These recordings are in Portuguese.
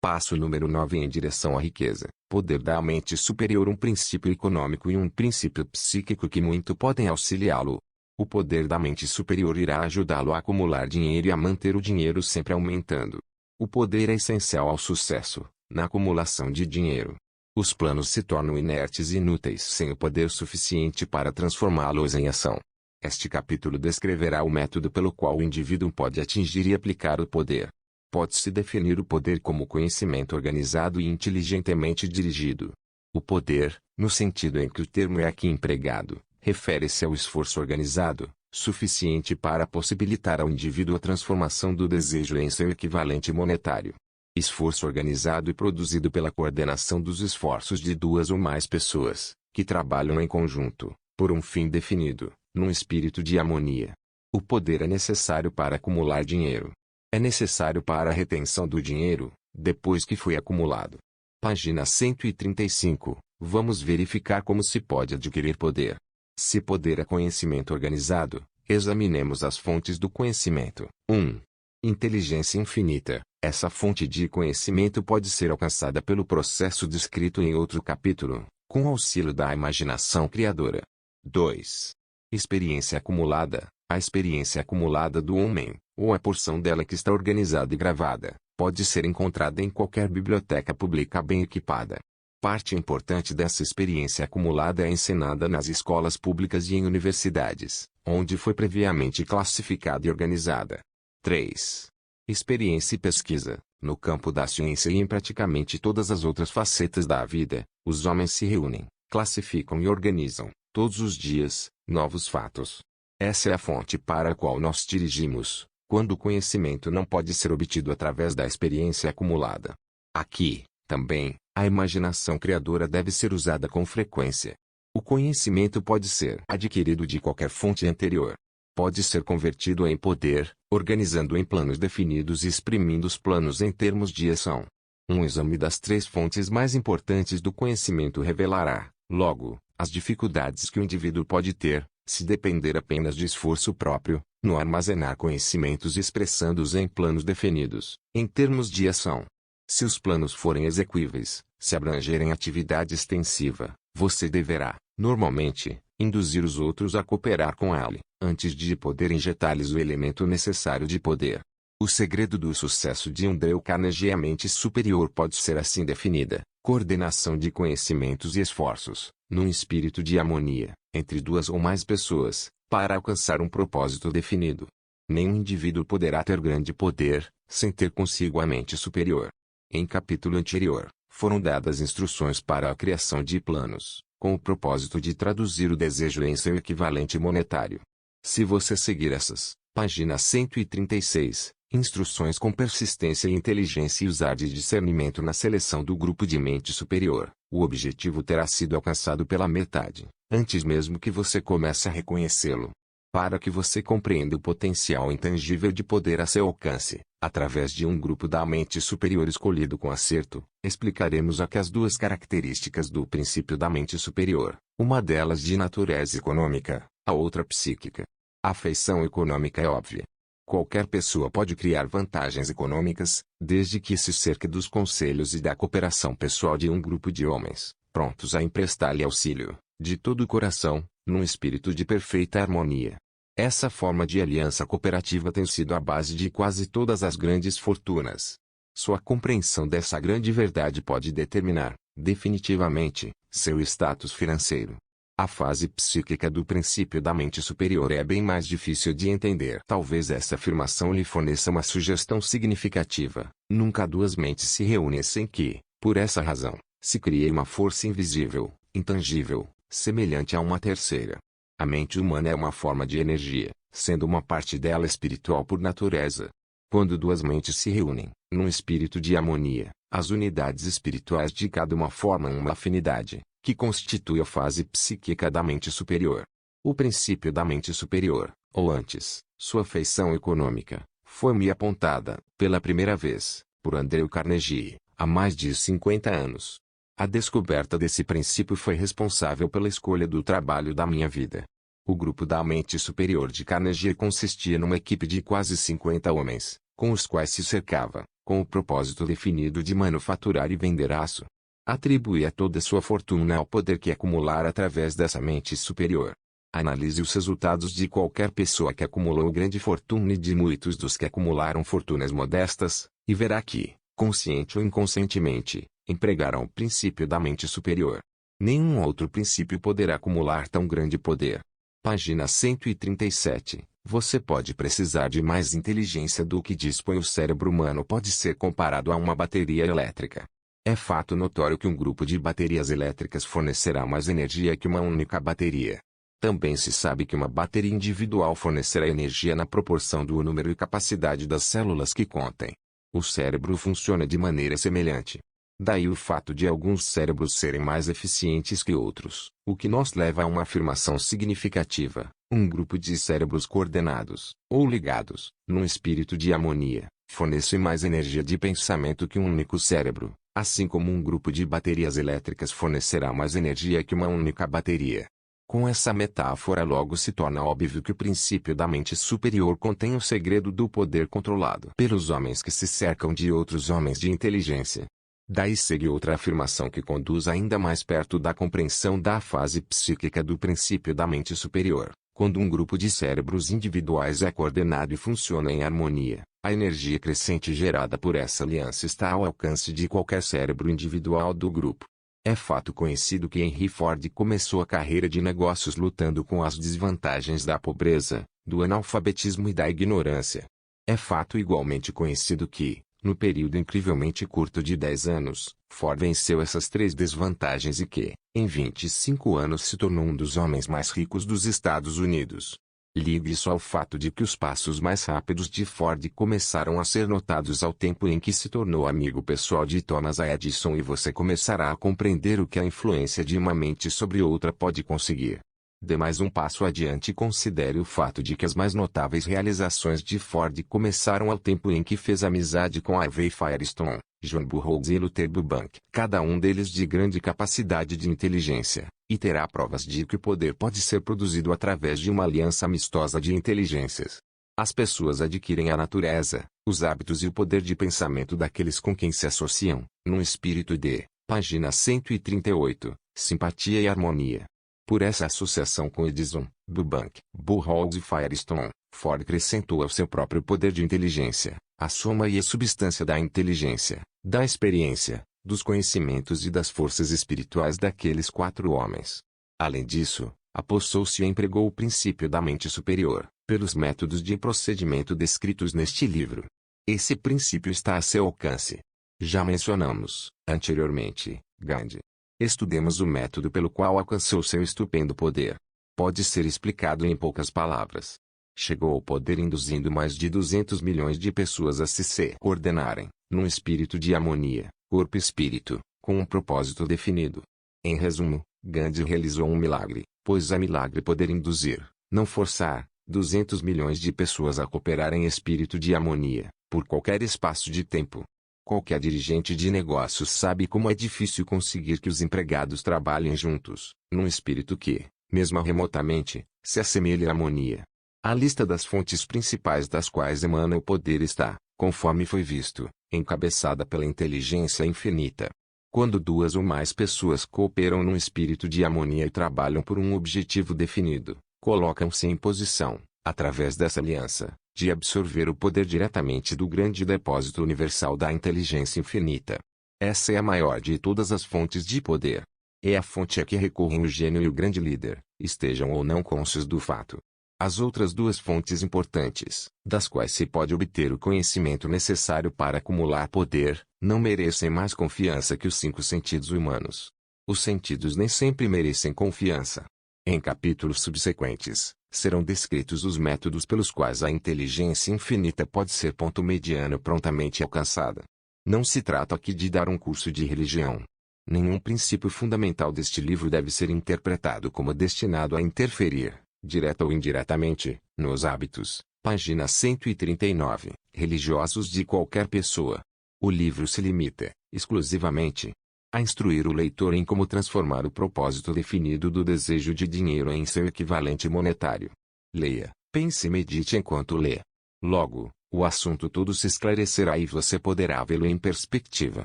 Passo número 9 em direção à riqueza. Poder da mente superior. Um princípio econômico e um princípio psíquico que muito podem auxiliá-lo. O poder da mente superior irá ajudá-lo a acumular dinheiro e a manter o dinheiro sempre aumentando. O poder é essencial ao sucesso, na acumulação de dinheiro. Os planos se tornam inertes e inúteis sem o poder suficiente para transformá-los em ação. Este capítulo descreverá o método pelo qual o indivíduo pode atingir e aplicar o poder. Pode-se definir o poder como conhecimento organizado e inteligentemente dirigido. O poder, no sentido em que o termo é aqui empregado, refere-se ao esforço organizado, suficiente para possibilitar ao indivíduo a transformação do desejo em seu equivalente monetário. Esforço organizado e produzido pela coordenação dos esforços de duas ou mais pessoas, que trabalham em conjunto, por um fim definido, num espírito de harmonia. O poder é necessário para acumular dinheiro. É necessário para a retenção do dinheiro, depois que foi acumulado. Página 135. Vamos verificar como se pode adquirir poder. Se poder é conhecimento organizado, examinemos as fontes do conhecimento. 1. Inteligência infinita. Essa fonte de conhecimento pode ser alcançada pelo processo descrito em outro capítulo, com auxílio da imaginação criadora. 2. Experiência acumulada. A experiência acumulada do homem, ou a porção dela que está organizada e gravada, pode ser encontrada em qualquer biblioteca pública bem equipada. Parte importante dessa experiência acumulada é ensinada nas escolas públicas e em universidades, onde foi previamente classificada e organizada. 3. Experiência e pesquisa. No campo da ciência e em praticamente todas as outras facetas da vida, os homens se reúnem, classificam e organizam, todos os dias, novos fatos. Essa é a fonte para a qual nós dirigimos, quando o conhecimento não pode ser obtido através da experiência acumulada. Aqui, também, a imaginação criadora deve ser usada com frequência. O conhecimento pode ser adquirido de qualquer fonte anterior. Pode ser convertido em poder, organizando em planos definidos e exprimindo os planos em termos de ação. Um exame das 3 fontes mais importantes do conhecimento revelará, logo, as dificuldades que o indivíduo pode ter, se depender apenas de esforço próprio, no armazenar conhecimentos e expressando-os em planos definidos, em termos de ação. Se os planos forem exequíveis, se abrangerem atividade extensiva, você deverá, normalmente, induzir os outros a cooperar com ele, antes de poder injetar-lhes o elemento necessário de poder. O segredo do sucesso de Andrew Carnegie. A mente superior pode ser assim definida: coordenação de conhecimentos e esforços, num espírito de harmonia, entre duas ou mais pessoas, para alcançar um propósito definido. Nenhum indivíduo poderá ter grande poder, sem ter consigo a mente superior. Em capítulo anterior, foram dadas instruções para a criação de planos, com o propósito de traduzir o desejo em seu equivalente monetário. Se você seguir essas, página 136, instruções com persistência e inteligência e usar de discernimento na seleção do grupo de mente superior, o objetivo terá sido alcançado pela metade, antes mesmo que você comece a reconhecê-lo. Para que você compreenda o potencial intangível de poder a seu alcance, através de um grupo da mente superior escolhido com acerto, explicaremos aqui as 2 características do princípio da mente superior, uma delas de natureza econômica, a outra psíquica. A feição econômica é óbvia. Qualquer pessoa pode criar vantagens econômicas, desde que se cerque dos conselhos e da cooperação pessoal de um grupo de homens, prontos a emprestar-lhe auxílio, de todo o coração, num espírito de perfeita harmonia. Essa forma de aliança cooperativa tem sido a base de quase todas as grandes fortunas. Sua compreensão dessa grande verdade pode determinar, definitivamente, seu status financeiro. A fase psíquica do princípio da mente superior é bem mais difícil de entender. Talvez essa afirmação lhe forneça uma sugestão significativa. Nunca 2 mentes se reúnem sem que, por essa razão, se crie uma força invisível, intangível, semelhante a uma terceira. A mente humana é uma forma de energia, sendo uma parte dela espiritual por natureza. Quando 2 mentes se reúnem, num espírito de harmonia, as unidades espirituais de cada uma formam uma afinidade, que constitui a fase psíquica da mente superior. O princípio da mente superior, ou antes, sua feição econômica, foi-me apontada, pela primeira vez, por Andrew Carnegie, há mais de 50 anos. A descoberta desse princípio foi responsável pela escolha do trabalho da minha vida. O grupo da mente superior de Carnegie consistia numa equipe de quase 50 homens, com os quais se cercava, com o propósito definido de manufaturar e vender aço. Atribui a toda sua fortuna ao poder que acumular através dessa mente superior. Analise os resultados de qualquer pessoa que acumulou grande fortuna e de muitos dos que acumularam fortunas modestas, e verá que, consciente ou inconscientemente, empregaram o princípio da mente superior. Nenhum outro princípio poderá acumular tão grande poder. Página 137. Você pode precisar de mais inteligência do que dispõe o cérebro humano pode ser comparado a uma bateria elétrica. É fato notório que um grupo de baterias elétricas fornecerá mais energia que uma única bateria. Também se sabe que uma bateria individual fornecerá energia na proporção do número e capacidade das células que contém. O cérebro funciona de maneira semelhante. Daí o fato de alguns cérebros serem mais eficientes que outros, o que nos leva a uma afirmação significativa: um grupo de cérebros coordenados, ou ligados, num espírito de harmonia, fornece mais energia de pensamento que um único cérebro, assim como um grupo de baterias elétricas fornecerá mais energia que uma única bateria. Com essa metáfora logo se torna óbvio que o princípio da mente superior contém o segredo do poder controlado pelos homens que se cercam de outros homens de inteligência. Daí segue outra afirmação que conduz ainda mais perto da compreensão da fase psíquica do princípio da mente superior. Quando um grupo de cérebros individuais é coordenado e funciona em harmonia, a energia crescente gerada por essa aliança está ao alcance de qualquer cérebro individual do grupo. É fato conhecido que Henry Ford começou a carreira de negócios lutando com as desvantagens da pobreza, do analfabetismo e da ignorância. É fato igualmente conhecido que, no período incrivelmente curto de 10 anos, Ford venceu essas 3 desvantagens e que, em 25 anos se tornou um dos homens mais ricos dos Estados Unidos. Ligue isso ao fato de que os passos mais rápidos de Ford começaram a ser notados ao tempo em que se tornou amigo pessoal de Thomas Edison e você começará a compreender o que a influência de uma mente sobre outra pode conseguir. Dê mais um passo adiante e considere o fato de que as mais notáveis realizações de Ford começaram ao tempo em que fez amizade com Harvey Firestone, John Burroughs e Luther Burbank, cada um deles de grande capacidade de inteligência, e terá provas de que o poder pode ser produzido através de uma aliança amistosa de inteligências. As pessoas adquirem a natureza, os hábitos e o poder de pensamento daqueles com quem se associam, num espírito de, página 138, simpatia e harmonia. Por essa associação com Edison, Burbank, Burroughs e Firestone, Ford acrescentou ao seu próprio poder de inteligência, a soma e a substância da inteligência, da experiência, dos conhecimentos e das forças espirituais daqueles 4 homens. Além disso, apossou-se e empregou o princípio da mente superior, pelos métodos de procedimento descritos neste livro. Esse princípio está a seu alcance. Já mencionamos, anteriormente, Gandhi. Estudemos o método pelo qual alcançou seu estupendo poder. Pode ser explicado em poucas palavras. Chegou ao poder induzindo mais de 200 milhões de pessoas a se coordenarem, num espírito de harmonia, corpo e espírito, com um propósito definido. Em resumo, Gandhi realizou um milagre, pois é milagre poder induzir, não forçar, 200 milhões de pessoas a cooperar em espírito de harmonia, por qualquer espaço de tempo. Qualquer dirigente de negócios sabe como é difícil conseguir que os empregados trabalhem juntos, num espírito que, mesmo remotamente, se assemelhe à harmonia. A lista das fontes principais das quais emana o poder está, conforme foi visto, encabeçada pela inteligência infinita. Quando 2 ou mais pessoas cooperam num espírito de harmonia e trabalham por um objetivo definido, colocam-se em posição, através dessa aliança, de absorver o poder diretamente do grande depósito universal da inteligência infinita. Essa é a maior de todas as fontes de poder. É a fonte a que recorrem o gênio e o grande líder, estejam ou não cônscios do fato. As outras 2 fontes importantes, das quais se pode obter o conhecimento necessário para acumular poder, não merecem mais confiança que os 5 sentidos humanos. Os sentidos nem sempre merecem confiança. Em capítulos subsequentes, serão descritos os métodos pelos quais a inteligência infinita pode ser ponto mediano prontamente alcançada. Não se trata aqui de dar um curso de religião. Nenhum princípio fundamental deste livro deve ser interpretado como destinado a interferir, direta ou indiretamente, nos hábitos, página 139, religiosos de qualquer pessoa. O livro se limita, exclusivamente, a instruir o leitor em como transformar o propósito definido do desejo de dinheiro em seu equivalente monetário. Leia, pense e medite enquanto lê. Logo, O assunto todo se esclarecerá e você poderá vê-lo em perspectiva.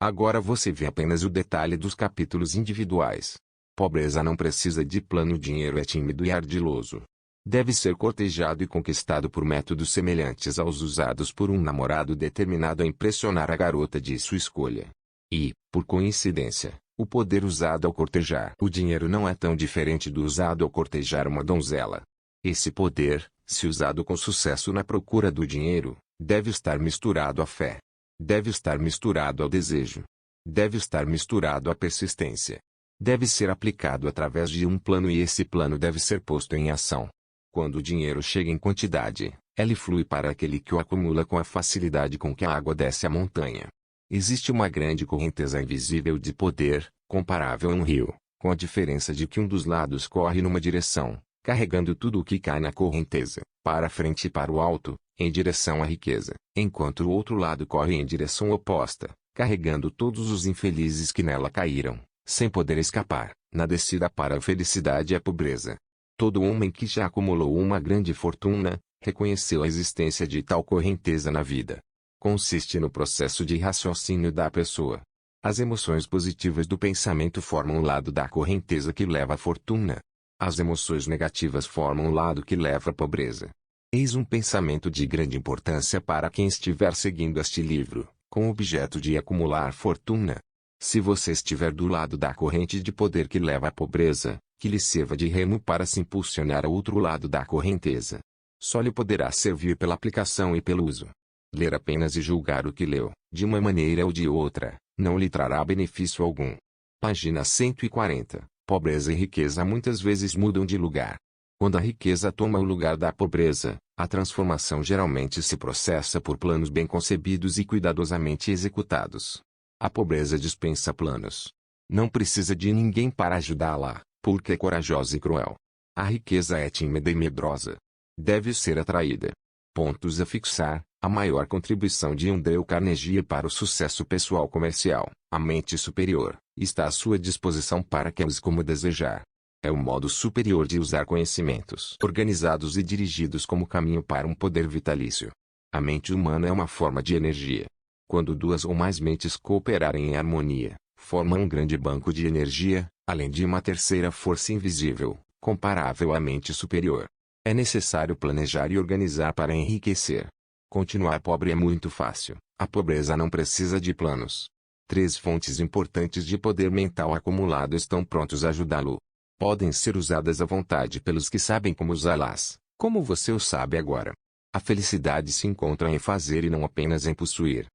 Agora você vê apenas o detalhe dos capítulos individuais. Pobreza não precisa de plano. O dinheiro é tímido e ardiloso. Deve ser cortejado e conquistado por métodos semelhantes aos usados por um namorado determinado a impressionar a garota de sua escolha. E, por coincidência, o poder usado ao cortejar o dinheiro não é tão diferente do usado ao cortejar uma donzela. Esse poder, se usado com sucesso na procura do dinheiro, deve estar misturado à fé. Deve estar misturado ao desejo. Deve estar misturado à persistência. Deve ser aplicado através de um plano e esse plano deve ser posto em ação. Quando o dinheiro chega em quantidade, ele flui para aquele que o acumula com a facilidade com que a água desce a montanha. Existe uma grande correnteza invisível de poder, comparável a um rio, com a diferença de que um dos lados corre numa direção, carregando tudo o que cai na correnteza, para frente e para o alto, em direção à riqueza, enquanto o outro lado corre em direção oposta, carregando todos os infelizes que nela caíram, sem poder escapar, na descida para a felicidade e a pobreza. Todo homem que já acumulou uma grande fortuna, reconheceu a existência de tal correnteza na vida. Consiste no processo de raciocínio da pessoa. As emoções positivas do pensamento formam o lado da correnteza que leva à fortuna. As emoções negativas formam o lado que leva à pobreza. Eis um pensamento de grande importância para quem estiver seguindo este livro, com o objeto de acumular fortuna. Se você estiver do lado da corrente de poder que leva à pobreza, que lhe sirva de remo para se impulsionar ao outro lado da correnteza. Só lhe poderá servir pela aplicação e pelo uso. Ler apenas e julgar o que leu, de uma maneira ou de outra, não lhe trará benefício algum. Página 140. Pobreza e riqueza muitas vezes mudam de lugar. Quando a riqueza toma o lugar da pobreza, a transformação geralmente se processa por planos bem concebidos e cuidadosamente executados. A pobreza dispensa planos. Não precisa de ninguém para ajudá-la, porque é corajosa e cruel. A riqueza é tímida e medrosa. Deve ser atraída. Pontos a fixar. A maior contribuição de Dale Carnegie para o sucesso pessoal comercial, a mente superior, está à sua disposição para que use como desejar. É o modo superior de usar conhecimentos organizados e dirigidos como caminho para um poder vitalício. A mente humana é uma forma de energia. Quando duas ou mais mentes cooperarem em harmonia, formam um grande banco de energia, além de uma terceira força invisível, comparável à mente superior. É necessário planejar e organizar para enriquecer. Continuar pobre é muito fácil. A pobreza não precisa de planos. 3 fontes importantes de poder mental acumulado estão prontos a ajudá-lo. Podem ser usadas à vontade pelos que sabem como usá-las, como você o sabe agora. A felicidade se encontra em fazer e não apenas em possuir.